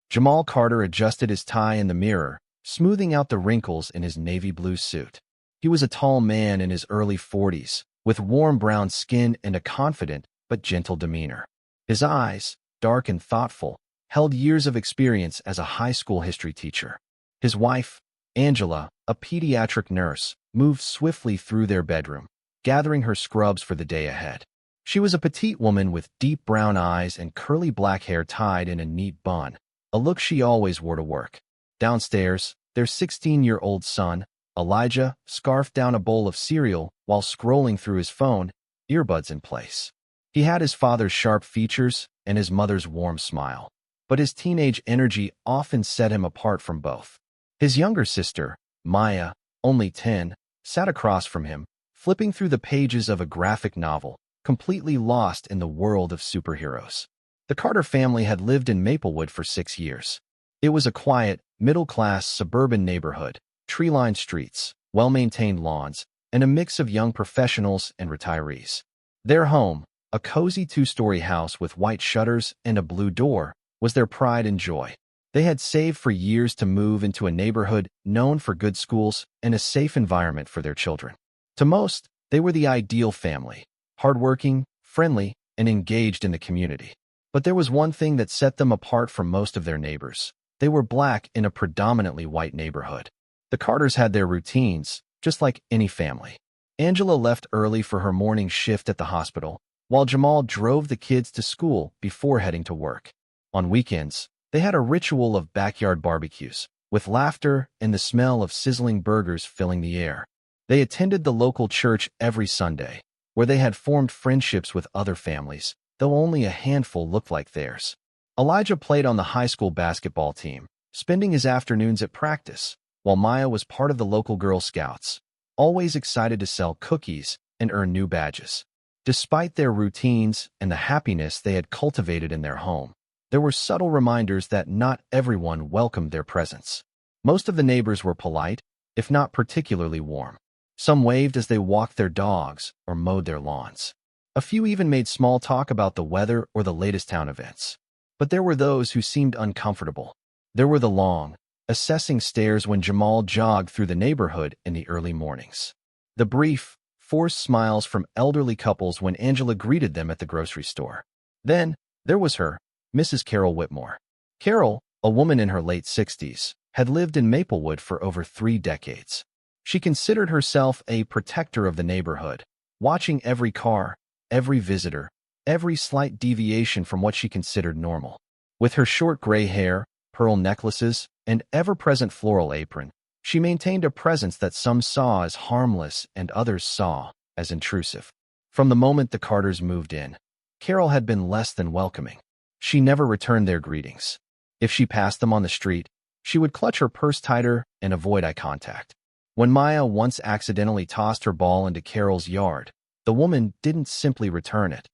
Jamal Carter adjusted his tie in the mirror, smoothing out the wrinkles in his navy blue suit. He was a tall man in his early 40s, with warm brown skin and a confident but gentle demeanor. His eyes, dark and thoughtful, held years of experience as a high school history teacher. His wife, Angela, a pediatric nurse, moved swiftly through their bedroom, gathering her scrubs for the day ahead. She was a petite woman with deep brown eyes and curly black hair tied in a neat bun, a look she always wore to work. Downstairs, their 16-year-old son, Elijah, scarfed down a bowl of cereal while scrolling through his phone, earbuds in place. He had his father's sharp features and his mother's warm smile, but his teenage energy often set him apart from both. His younger sister, Maya, only 10, sat across from him, flipping through the pages of a graphic novel, completely lost in the world of superheroes. The Carter family had lived in Maplewood for 6 years. It was a quiet, middle-class suburban neighborhood, tree-lined streets, well-maintained lawns, and a mix of young professionals and retirees. Their home, a cozy 2-story house with white shutters and a blue door, was their pride and joy. They had saved for years to move into a neighborhood known for good schools and a safe environment for their children. To most, they were the ideal family, hardworking, friendly, and engaged in the community. But there was one thing that set them apart from most of their neighbors. They were Black in a predominantly white neighborhood. The Carters had their routines, just like any family. Angela left early for her morning shift at the hospital, while Jamal drove the kids to school before heading to work. On weekends, they had a ritual of backyard barbecues, with laughter and the smell of sizzling burgers filling the air. They attended the local church every Sunday, where they had formed friendships with other families, though only a handful looked like theirs. Elijah played on the high school basketball team, spending his afternoons at practice, while Maya was part of the local Girl Scouts, always excited to sell cookies and earn new badges. Despite their routines and the happiness they had cultivated in their home, there were subtle reminders that not everyone welcomed their presence. Most of the neighbors were polite, if not particularly warm. Some waved as they walked their dogs or mowed their lawns. A few even made small talk about the weather or the latest town events. But there were those who seemed uncomfortable. There were the long, assessing stares when Jamal jogged through the neighborhood in the early mornings. The brief, forced smiles from elderly couples when Angela greeted them at the grocery store. Then, there was her, Mrs. Carol Whitmore. Carol, a woman in her late 60s, had lived in Maplewood for over 3 decades. She considered herself a protector of the neighborhood, watching every car, every visitor, every slight deviation from what she considered normal. With her short gray hair, pearl necklaces, and ever-present floral apron, she maintained a presence that some saw as harmless and others saw as intrusive. From the moment the Carters moved in, Carol had been less than welcoming. She never returned their greetings. If she passed them on the street, she would clutch her purse tighter and avoid eye contact. When Maya once accidentally tossed her ball into Carol's yard, the woman didn't simply return it.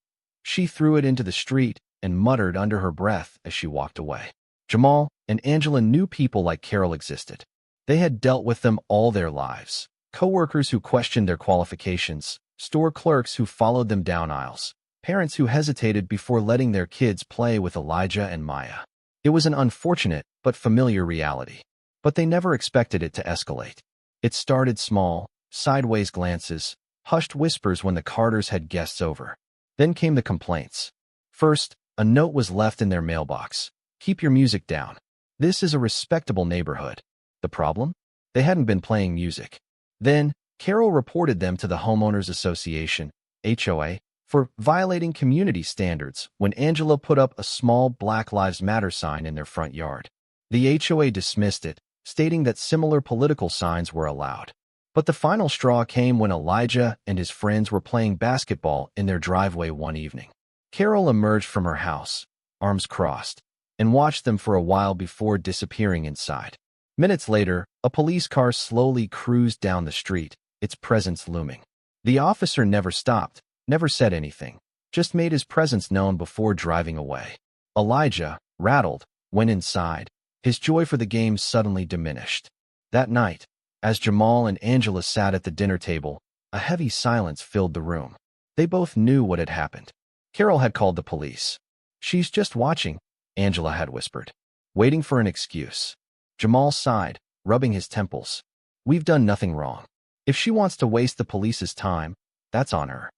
She threw it into the street and muttered under her breath as she walked away. Jamal and Angela knew people like Carol existed. They had dealt with them all their lives. Coworkers who questioned their qualifications, store clerks who followed them down aisles, parents who hesitated before letting their kids play with Elijah and Maya. It was an unfortunate but familiar reality. But they never expected it to escalate. It started small, sideways glances, hushed whispers when the Carters had guests over. Then came the complaints. First, a note was left in their mailbox. "Keep your music down. This is a respectable neighborhood." The problem? They hadn't been playing music. Then, Carol reported them to the Homeowners Association, HOA, for violating community standards when Angela put up a small Black Lives Matter sign in their front yard. The HOA dismissed it, stating that similar political signs were allowed. But the final straw came when Elijah and his friends were playing basketball in their driveway one evening. Carol emerged from her house, arms crossed, and watched them for a while before disappearing inside. Minutes later, a police car slowly cruised down the street, its presence looming. The officer never stopped, never said anything, just made his presence known before driving away. Elijah, rattled, went inside. His joy for the game suddenly diminished. That night, as Jamal and Angela sat at the dinner table, a heavy silence filled the room. They both knew what had happened. Carol had called the police. "She's just watching," Angela had whispered. waiting for an excuse. Jamal sighed, rubbing his temples. We've done nothing wrong. If she wants to waste the police's time, that's on her.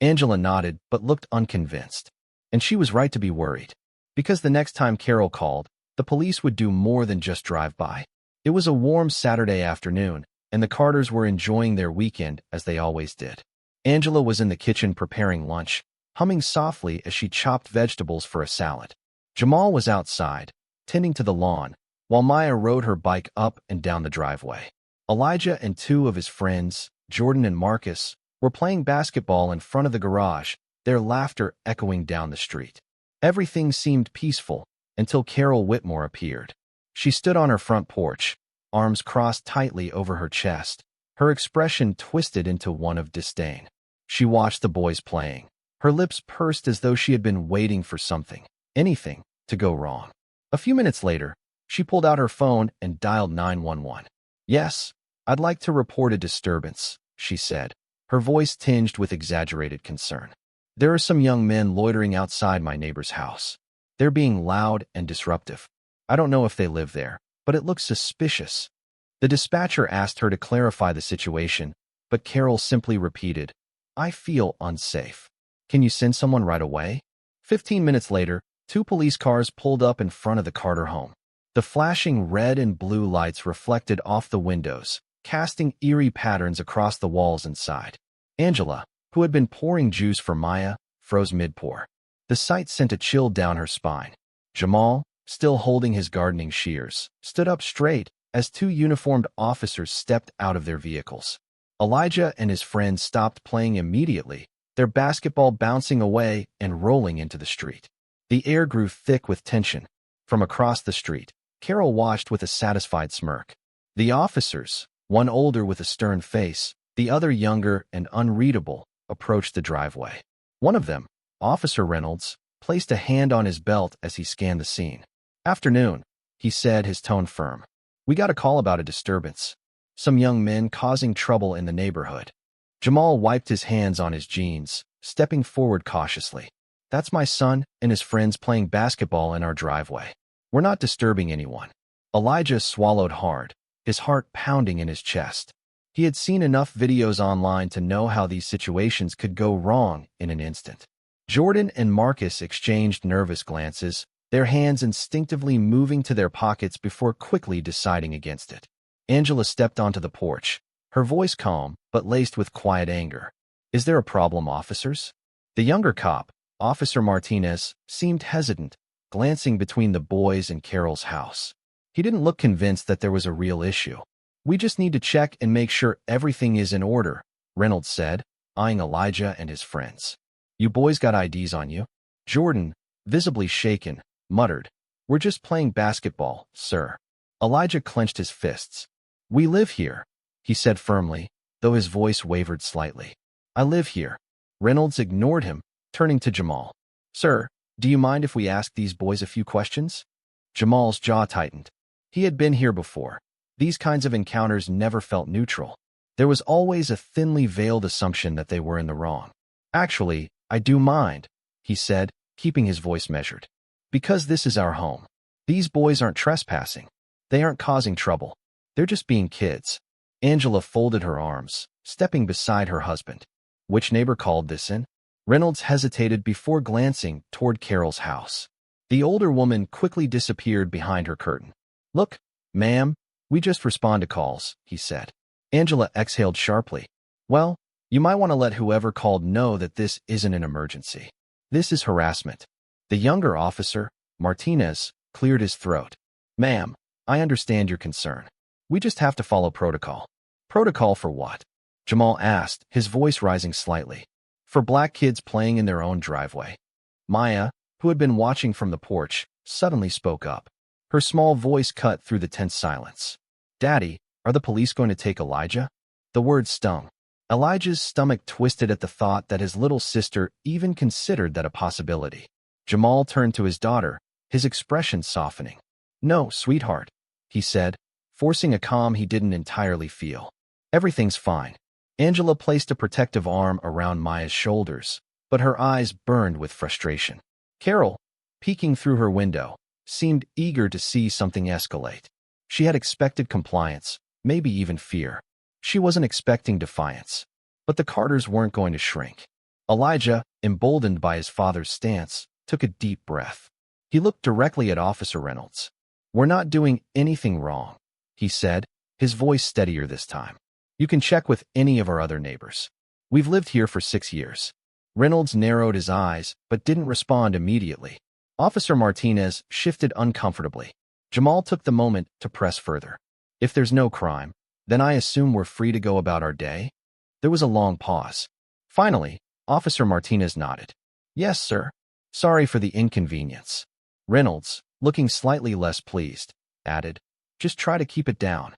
Angela nodded but looked unconvinced. And she was right to be worried. Because the next time Carol called, the police would do more than just drive by. It was a warm Saturday afternoon, and the Carters were enjoying their weekend as they always did. Angela was in the kitchen preparing lunch, humming softly as she chopped vegetables for a salad. Jamal was outside, tending to the lawn, while Maya rode her bike up and down the driveway. Elijah and two of his friends, Jordan and Marcus, were playing basketball in front of the garage, their laughter echoing down the street. Everything seemed peaceful until Carol Whitmore appeared. She stood on her front porch, arms crossed tightly over her chest, her expression twisted into one of disdain. She watched the boys playing. Her lips pursed as though she had been waiting for something, anything, to go wrong. A few minutes later, she pulled out her phone and dialed 911. Yes, I'd like to report a disturbance, she said, her voice tinged with exaggerated concern. There are some young men loitering outside my neighbor's house. They're being loud and disruptive. I don't know if they live there, but it looks suspicious. The dispatcher asked her to clarify the situation, but Carol simply repeated, I feel unsafe. Can you send someone right away? 15 minutes later, two police cars pulled up in front of the Carter home. The flashing red and blue lights reflected off the windows, casting eerie patterns across the walls inside. Angela, who had been pouring juice for Maya, froze mid-pour. The sight sent a chill down her spine. Jamal, still holding his gardening shears, stood up straight as two uniformed officers stepped out of their vehicles. Elijah and his friends stopped playing immediately, their basketball bouncing away and rolling into the street. The air grew thick with tension. From across the street, Carol watched with a satisfied smirk. The officers, one older with a stern face, the other younger and unreadable, approached the driveway. One of them, Officer Reynolds, placed a hand on his belt as he scanned the scene. Afternoon, he said, his tone firm. We got a call about a disturbance. Some young men causing trouble in the neighborhood. Jamal wiped his hands on his jeans, stepping forward cautiously. That's my son and his friends playing basketball in our driveway. We're not disturbing anyone. Elijah swallowed hard, his heart pounding in his chest. He had seen enough videos online to know how these situations could go wrong in an instant. Jordan and Marcus exchanged nervous glances, their hands instinctively moving to their pockets before quickly deciding against it. Angela stepped onto the porch, her voice calm but laced with quiet anger. Is there a problem, officers? The younger cop, Officer Martinez, seemed hesitant, glancing between the boys and Carol's house. He didn't look convinced that there was a real issue. We just need to check and make sure everything is in order, Reynolds said, eyeing Elijah and his friends. You boys got IDs on you? Jordan, visibly shaken, muttered, We're just playing basketball, sir. Elijah clenched his fists. We live here, he said firmly, though his voice wavered slightly. I live here. Reynolds ignored him, turning to Jamal. Sir, do you mind if we ask these boys a few questions? Jamal's jaw tightened. He had been here before. These kinds of encounters never felt neutral. There was always a thinly veiled assumption that they were in the wrong. Actually, I do mind, he said, keeping his voice measured. Because this is our home. These boys aren't trespassing. They aren't causing trouble. They're just being kids. Angela folded her arms, stepping beside her husband. Which neighbor called this in? Reynolds hesitated before glancing toward Carol's house. The older woman quickly disappeared behind her curtain. Look, ma'am, we just respond to calls, he said. Angela exhaled sharply. Well, you might want to let whoever called know that this isn't an emergency. This is harassment. The younger officer, Martinez, cleared his throat. Ma'am, I understand your concern. We just have to follow protocol. Protocol for what? Jamal asked, his voice rising slightly. For black kids playing in their own driveway. Maya, who had been watching from the porch, suddenly spoke up. Her small voice cut through the tense silence. Daddy, are the police going to take Elijah? The word stung. Elijah's stomach twisted at the thought that his little sister even considered that a possibility. Jamal turned to his daughter, his expression softening. No, sweetheart, he said, forcing a calm he didn't entirely feel. Everything's fine. Angela placed a protective arm around Maya's shoulders, but her eyes burned with frustration. Carol, peeking through her window, seemed eager to see something escalate. She had expected compliance, maybe even fear. She wasn't expecting defiance. But the Carters weren't going to shrink. Elijah, emboldened by his father's stance, took a deep breath. He looked directly at Officer Reynolds. "We're not doing anything wrong," he said, his voice steadier this time. "You can check with any of our other neighbors. We've lived here for 6 years." Reynolds narrowed his eyes, but didn't respond immediately. Officer Martinez shifted uncomfortably. Jamal took the moment to press further. "If there's no crime, then I assume we're free to go about our day?" There was a long pause. Finally, Officer Martinez nodded. "Yes, sir. Sorry for the inconvenience." Reynolds, looking slightly less pleased, added, "Just try to keep it down."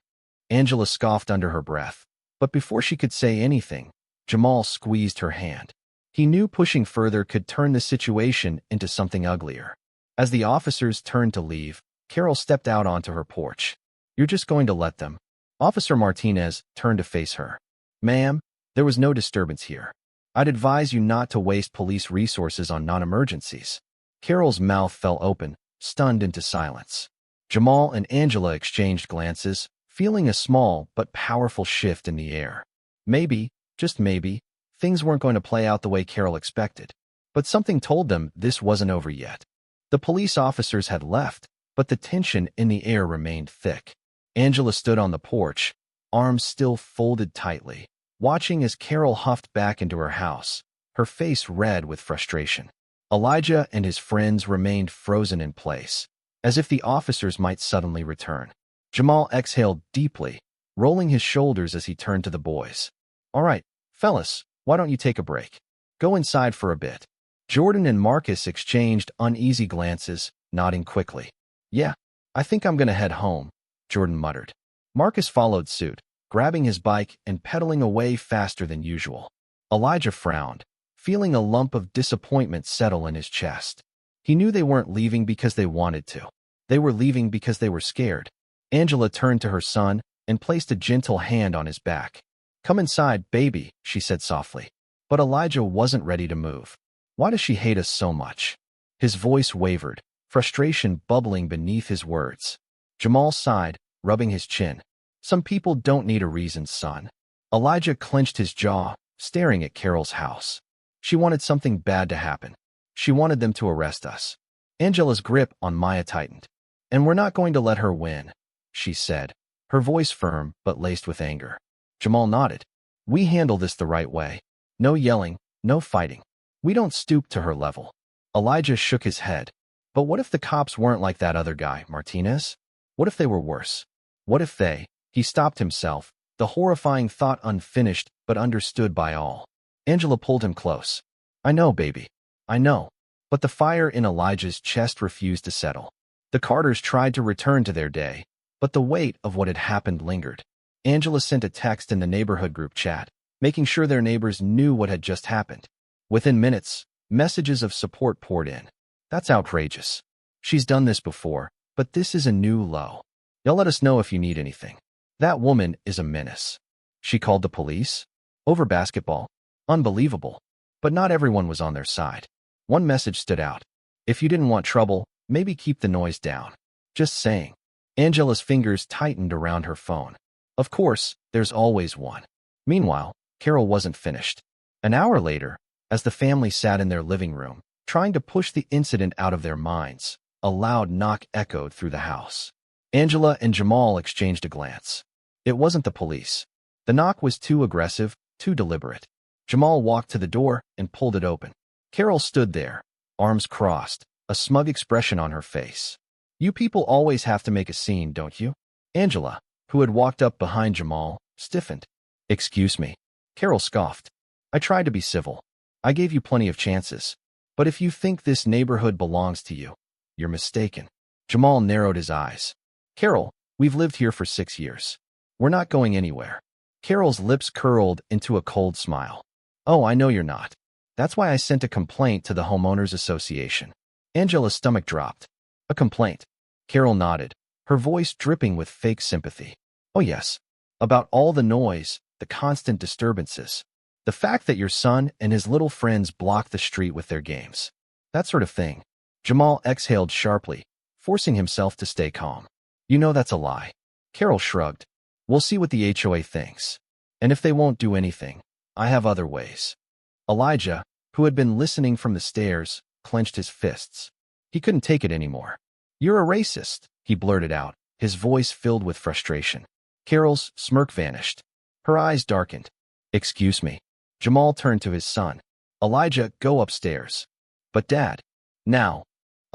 Angela scoffed under her breath, but before she could say anything, Jamal squeezed her hand. He knew pushing further could turn the situation into something uglier. As the officers turned to leave, Carol stepped out onto her porch. "You're just going to let them?" Officer Martinez turned to face her. "Ma'am, there was no disturbance here. I'd advise you not to waste police resources on non-emergencies." Carol's mouth fell open, stunned into silence. Jamal and Angela exchanged glances, feeling a small but powerful shift in the air. Maybe, just maybe, things weren't going to play out the way Carol expected. But something told them this wasn't over yet. The police officers had left, but the tension in the air remained thick. Angela stood on the porch, arms still folded tightly, watching as Carol huffed back into her house, her face red with frustration. Elijah and his friends remained frozen in place, as if the officers might suddenly return. Jamal exhaled deeply, rolling his shoulders as he turned to the boys. "All right, fellas, why don't you take a break? Go inside for a bit." Jordan and Marcus exchanged uneasy glances, nodding quickly. "Yeah, I think I'm gonna head home," Jordan muttered. Marcus followed suit, grabbing his bike and pedaling away faster than usual. Elijah frowned, feeling a lump of disappointment settle in his chest. He knew they weren't leaving because they wanted to. They were leaving because they were scared. Angela turned to her son and placed a gentle hand on his back. "Come inside, baby," she said softly. But Elijah wasn't ready to move. "Why does she hate us so much?" His voice wavered, frustration bubbling beneath his words. Jamal sighed, rubbing his chin. "Some people don't need a reason, son." Elijah clenched his jaw, staring at Carol's house. "She wanted something bad to happen. She wanted them to arrest us." Angela's grip on Maya tightened. "And we're not going to let her win," she said, her voice firm but laced with anger. Jamal nodded. "We handle this the right way. No yelling, no fighting. We don't stoop to her level." Elijah shook his head. "But what if the cops weren't like that other guy, Martinez? What if they were worse? What if they—" He stopped himself, the horrifying thought unfinished but understood by all. Angela pulled him close. "I know, baby. I know." But the fire in Elijah's chest refused to settle. The Carters tried to return to their day, but the weight of what had happened lingered. Angela sent a text in the neighborhood group chat, making sure their neighbors knew what had just happened. Within minutes, messages of support poured in. "That's outrageous. She's done this before, but this is a new low. Y'all let us know if you need anything. That woman is a menace. She called the police? Over basketball? Unbelievable." But not everyone was on their side. One message stood out. "If you didn't want trouble, maybe keep the noise down. Just saying." Angela's fingers tightened around her phone. Of course, there's always one. Meanwhile, Carol wasn't finished. An hour later, as the family sat in their living room, trying to push the incident out of their minds, a loud knock echoed through the house. Angela and Jamal exchanged a glance. It wasn't the police. The knock was too aggressive, too deliberate. Jamal walked to the door and pulled it open. Carol stood there, arms crossed, a smug expression on her face. "You people always have to make a scene, don't you?" Angela, who had walked up behind Jamal, stiffened. "Excuse me." Carol scoffed. "I tried to be civil. I gave you plenty of chances. But if you think this neighborhood belongs to you, you're mistaken." Jamal narrowed his eyes. "Carol, we've lived here for 6 years. We're not going anywhere." Carol's lips curled into a cold smile. "Oh, I know you're not. That's why I sent a complaint to the Homeowners Association." Angela's stomach dropped. "A complaint?" Carol nodded, her voice dripping with fake sympathy. "Oh yes. About all the noise, the constant disturbances. The fact that your son and his little friends block the street with their games. That sort of thing." Jamal exhaled sharply, forcing himself to stay calm. You know that's a lie. Carol shrugged. We'll see what the HOA thinks. And if they won't do anything, I have other ways. Elijah, who had been listening from the stairs, clenched his fists. He couldn't take it anymore. You're a racist, he blurted out, his voice filled with frustration. Carol's smirk vanished. Her eyes darkened. Excuse me. Jamal turned to his son. Elijah, go upstairs. But Dad. Now.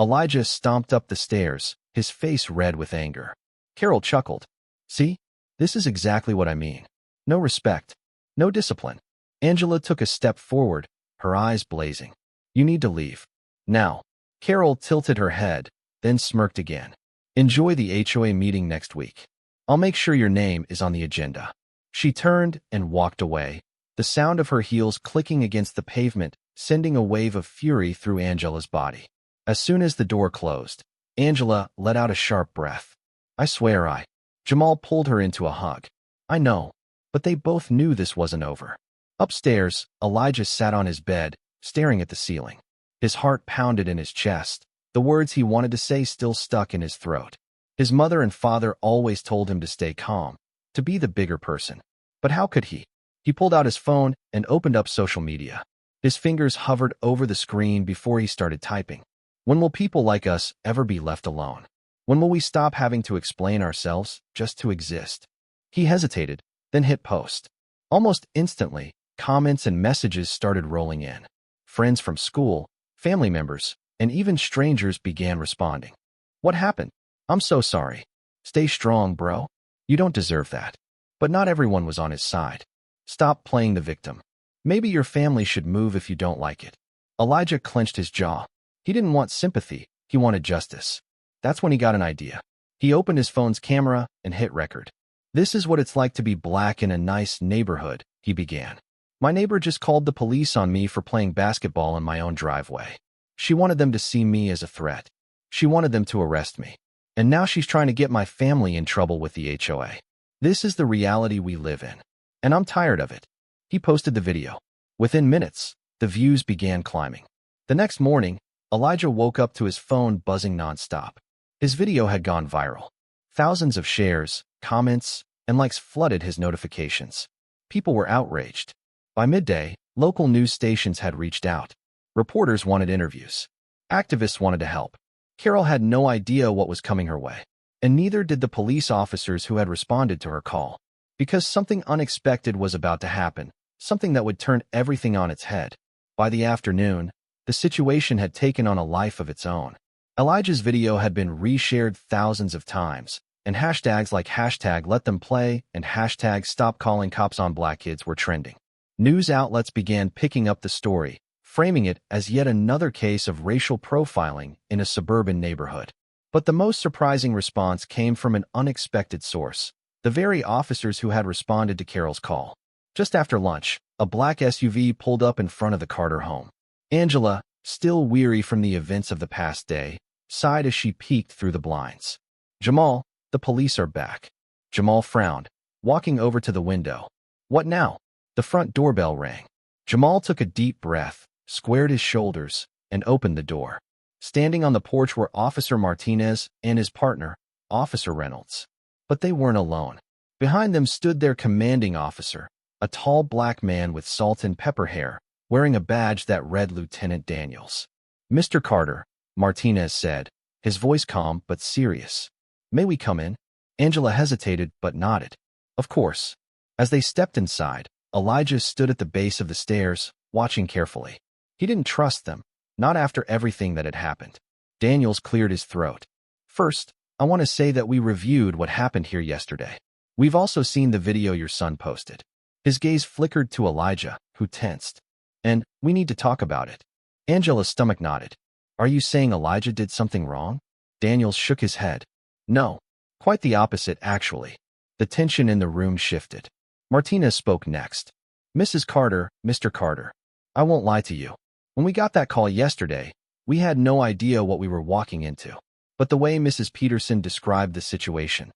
Elijah stomped up the stairs, his face red with anger. Carol chuckled. See? This is exactly what I mean. No respect. No discipline. Angela took a step forward, her eyes blazing. You need to leave. Now. Carol tilted her head, then smirked again. Enjoy the HOA meeting next week. I'll make sure your name is on the agenda. She turned and walked away, the sound of her heels clicking against the pavement, sending a wave of fury through Angela's body. As soon as the door closed, Angela let out a sharp breath. I swear I. Jamal pulled her into a hug. I know, but they both knew this wasn't over. Upstairs, Elijah sat on his bed, staring at the ceiling. His heart pounded in his chest. The words he wanted to say still stuck in his throat. His mother and father always told him to stay calm, to be the bigger person. But how could he? He pulled out his phone and opened up social media. His fingers hovered over the screen before he started typing. When will people like us ever be left alone? When will we stop having to explain ourselves just to exist? He hesitated, then hit post. Almost instantly, comments and messages started rolling in. Friends from school, family members, and even strangers began responding. What happened? I'm so sorry. Stay strong, bro. You don't deserve that. But not everyone was on his side. Stop playing the victim. Maybe your family should move if you don't like it. Elijah clenched his jaw. He didn't want sympathy, he wanted justice. That's when he got an idea. He opened his phone's camera and hit record. This is what it's like to be black in a nice neighborhood, he began. My neighbor just called the police on me for playing basketball in my own driveway. She wanted them to see me as a threat. She wanted them to arrest me. And now she's trying to get my family in trouble with the HOA. This is the reality we live in. And I'm tired of it. He posted the video. Within minutes, the views began climbing. The next morning, Elijah woke up to his phone buzzing nonstop. His video had gone viral. Thousands of shares, comments, and likes flooded his notifications. People were outraged. By midday, local news stations had reached out. Reporters wanted interviews. Activists wanted to help. Carol had no idea what was coming her way, and neither did the police officers who had responded to her call. Because something unexpected was about to happen, something that would turn everything on its head. By the afternoon, the situation had taken on a life of its own. Elijah's video had been reshared thousands of times, and hashtags like hashtag let them play and hashtag stop calling cops on black kids were trending. News outlets began picking up the story, framing it as yet another case of racial profiling in a suburban neighborhood. But the most surprising response came from an unexpected source, the very officers who had responded to Carol's call. Just after lunch, a black SUV pulled up in front of the Carter home. Angela, still weary from the events of the past day, sighed as she peeked through the blinds. Jamal, the police are back. Jamal frowned, walking over to the window. What now? The front doorbell rang. Jamal took a deep breath, squared his shoulders, and opened the door. Standing on the porch were Officer Martinez and his partner, Officer Reynolds. But they weren't alone. Behind them stood their commanding officer, a tall black man with salt and pepper hair, wearing a badge that read Lieutenant Daniels. Mr. Carter, Martinez said, his voice calm but serious. May we come in? Angela hesitated but nodded. Of course. As they stepped inside, Elijah stood at the base of the stairs, watching carefully. He didn't trust them, not after everything that had happened. Daniels cleared his throat. First, I want to say that we reviewed what happened here yesterday. We've also seen the video your son posted. His gaze flickered to Elijah, who tensed. And we need to talk about it. Angela's stomach nodded. Are you saying Elijah did something wrong? Daniels shook his head. No. Quite the opposite, actually. The tension in the room shifted. Martinez spoke next. Mrs. Carter, Mr. Carter, I won't lie to you. When we got that call yesterday, we had no idea what we were walking into. But the way Mrs. Peterson described the situation,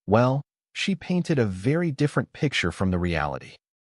well, she painted a very different picture from the reality.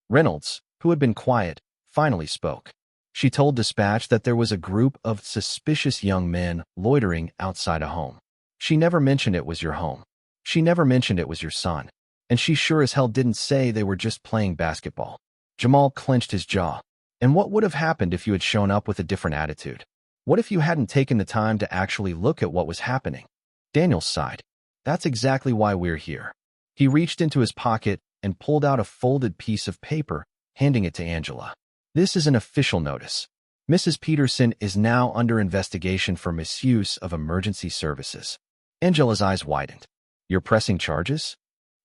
Reynolds, who had been quiet, finally spoke. She told dispatch that there was a group of suspicious young men loitering outside a home. She never mentioned it was your home. She never mentioned it was your son. And she sure as hell didn't say they were just playing basketball. Jamal clenched his jaw. And what would have happened if you had shown up with a different attitude? What if you hadn't taken the time to actually look at what was happening? Daniel sighed. That's exactly why we're here. He reached into his pocket and pulled out a folded piece of paper, handing it to Angela. This is an official notice. Mrs. Peterson is now under investigation for misuse of emergency services. Angela's eyes widened. You're pressing charges?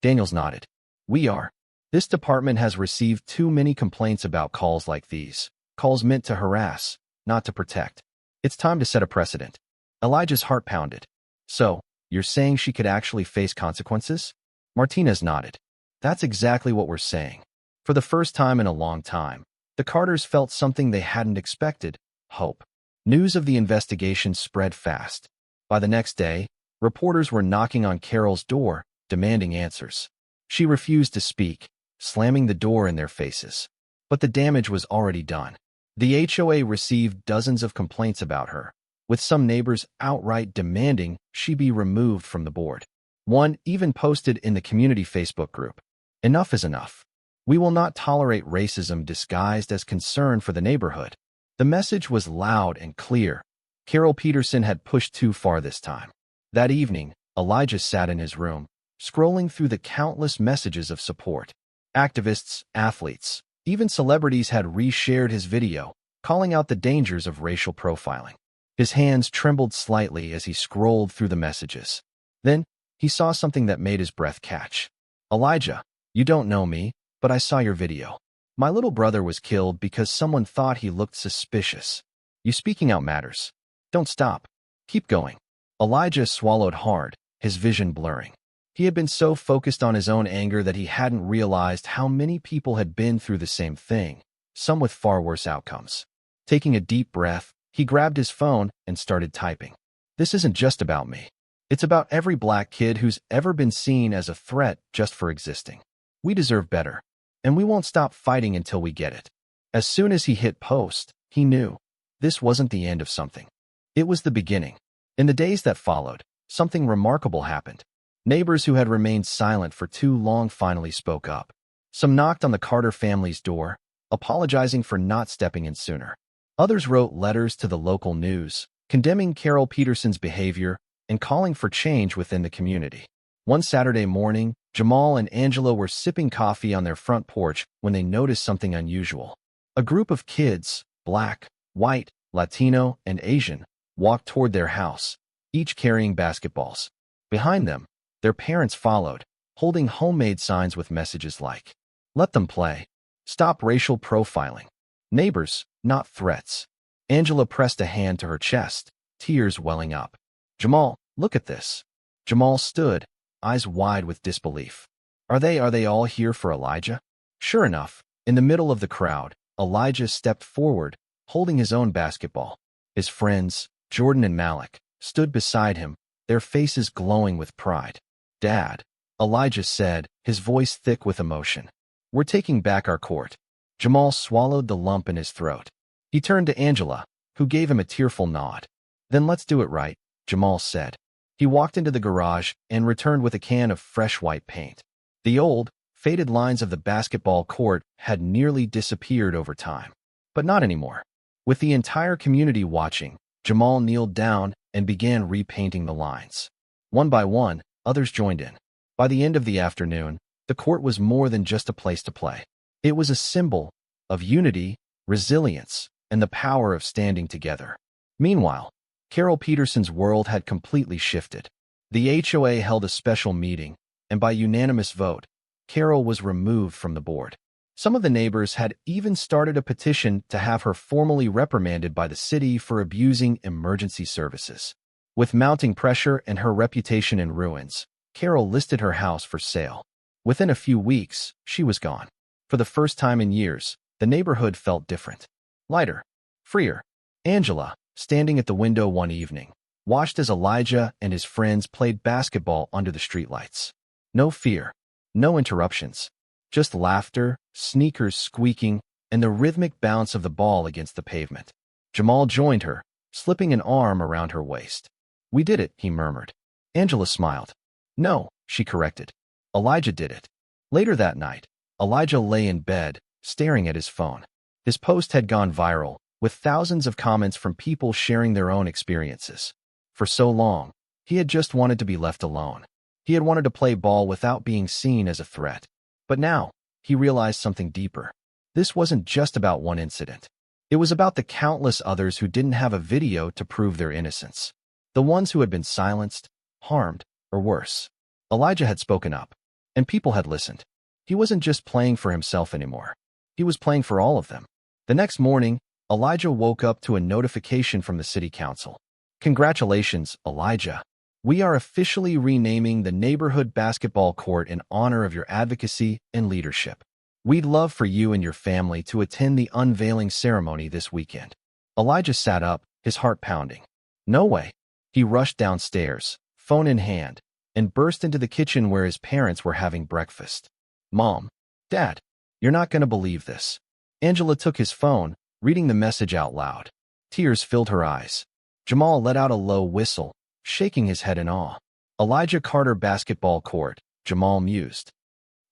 Daniels nodded. We are. This department has received too many complaints about calls like these. Calls meant to harass, not to protect. It's time to set a precedent. Elijah's heart pounded. So, you're saying she could actually face consequences? Martinez nodded. That's exactly what we're saying. For the first time in a long time, the Carters felt something they hadn't expected: hope. News of the investigation spread fast. By the next day, reporters were knocking on Carol's door, demanding answers. She refused to speak, slamming the door in their faces. But the damage was already done. The HOA received dozens of complaints about her, with some neighbors outright demanding she be removed from the board. One even posted in the community Facebook group, "Enough is enough. We will not tolerate racism disguised as concern for the neighborhood." The message was loud and clear. Carol Peterson had pushed too far this time. That evening, Elijah sat in his room, scrolling through the countless messages of support. Activists, athletes, even celebrities had reshared his video, calling out the dangers of racial profiling. His hands trembled slightly as he scrolled through the messages. Then, he saw something that made his breath catch. Elijah, you don't know me, but I saw your video. My little brother was killed because someone thought he looked suspicious. You speaking out matters. Don't stop. Keep going. Elijah swallowed hard, his vision blurring. He had been so focused on his own anger that he hadn't realized how many people had been through the same thing, some with far worse outcomes. Taking a deep breath, he grabbed his phone and started typing. This isn't just about me. It's about every black kid who's ever been seen as a threat just for existing. We deserve better, and we won't stop fighting until we get it. As soon as he hit post, he knew this wasn't the end of something. It was the beginning. In the days that followed, something remarkable happened. Neighbors who had remained silent for too long finally spoke up. Some knocked on the Carter family's door, apologizing for not stepping in sooner. Others wrote letters to the local news, condemning Carol Peterson's behavior and calling for change within the community. One Saturday morning, Jamal and Angela were sipping coffee on their front porch when they noticed something unusual. A group of kids, black, white, Latino, and Asian, walked toward their house, each carrying basketballs. Behind them, their parents followed, holding homemade signs with messages like, "Let them play. Stop racial profiling. Neighbors, not threats." Angela pressed a hand to her chest, tears welling up. "Jamal, look at this." Jamal stood, eyes wide with disbelief. Are they all here for Elijah?" Sure enough, in the middle of the crowd, Elijah stepped forward, holding his own basketball. His friends, Jordan and Malik, stood beside him, their faces glowing with pride. "Dad," Elijah said, his voice thick with emotion. "We're taking back our court." Jamal swallowed the lump in his throat. He turned to Angela, who gave him a tearful nod. "Then let's do it right," Jamal said. He walked into the garage and returned with a can of fresh white paint. The old, faded lines of the basketball court had nearly disappeared over time. But not anymore. With the entire community watching, Jamal kneeled down and began repainting the lines. One by one, others joined in. By the end of the afternoon, the court was more than just a place to play. It was a symbol of unity, resilience, and the power of standing together. Meanwhile, Carol Peterson's world had completely shifted. The HOA held a special meeting, and by unanimous vote, Carol was removed from the board. Some of the neighbors had even started a petition to have her formally reprimanded by the city for abusing emergency services. With mounting pressure and her reputation in ruins, Carol listed her house for sale. Within a few weeks, she was gone. For the first time in years, the neighborhood felt different. Lighter. Freer. Angela, standing at the window one evening, watched as Elijah and his friends played basketball under the streetlights. No fear. No interruptions. Just laughter, sneakers squeaking, and the rhythmic bounce of the ball against the pavement. Jamal joined her, slipping an arm around her waist. "We did it," he murmured. Angela smiled. No, she corrected. Elijah did it. Later that night, Elijah lay in bed, staring at his phone. His post had gone viral, with thousands of comments from people sharing their own experiences. For so long, he had just wanted to be left alone. He had wanted to play ball without being seen as a threat. But now, he realized something deeper. This wasn't just about one incident. It was about the countless others who didn't have a video to prove their innocence. The ones who had been silenced, harmed, or worse. Elijah had spoken up, and people had listened. He wasn't just playing for himself anymore. He was playing for all of them. The next morning, Elijah woke up to a notification from the city council. Congratulations, Elijah. We are officially renaming the neighborhood basketball court in honor of your advocacy and leadership. We'd love for you and your family to attend the unveiling ceremony this weekend. Elijah sat up, his heart pounding. No way. He rushed downstairs, phone in hand, and burst into the kitchen where his parents were having breakfast. Mom, Dad, you're not going to believe this. Angela took his phone, reading the message out loud. Tears filled her eyes. Jamal let out a low whistle, shaking his head in awe. Elijah Carter Basketball Court, Jamal mused.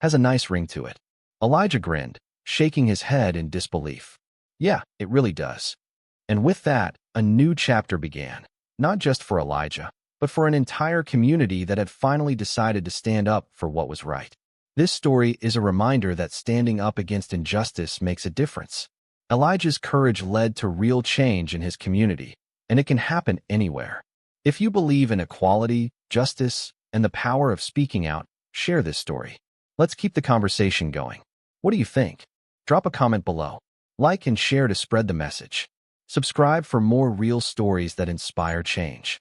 Has a nice ring to it. Elijah grinned, shaking his head in disbelief. Yeah, it really does. And with that, a new chapter began, not just for Elijah, but for an entire community that had finally decided to stand up for what was right. This story is a reminder that standing up against injustice makes a difference. Elijah's courage led to real change in his community, and it can happen anywhere. If you believe in equality, justice, and the power of speaking out, share this story. Let's keep the conversation going. What do you think? Drop a comment below. Like and share to spread the message. Subscribe for more real stories that inspire change.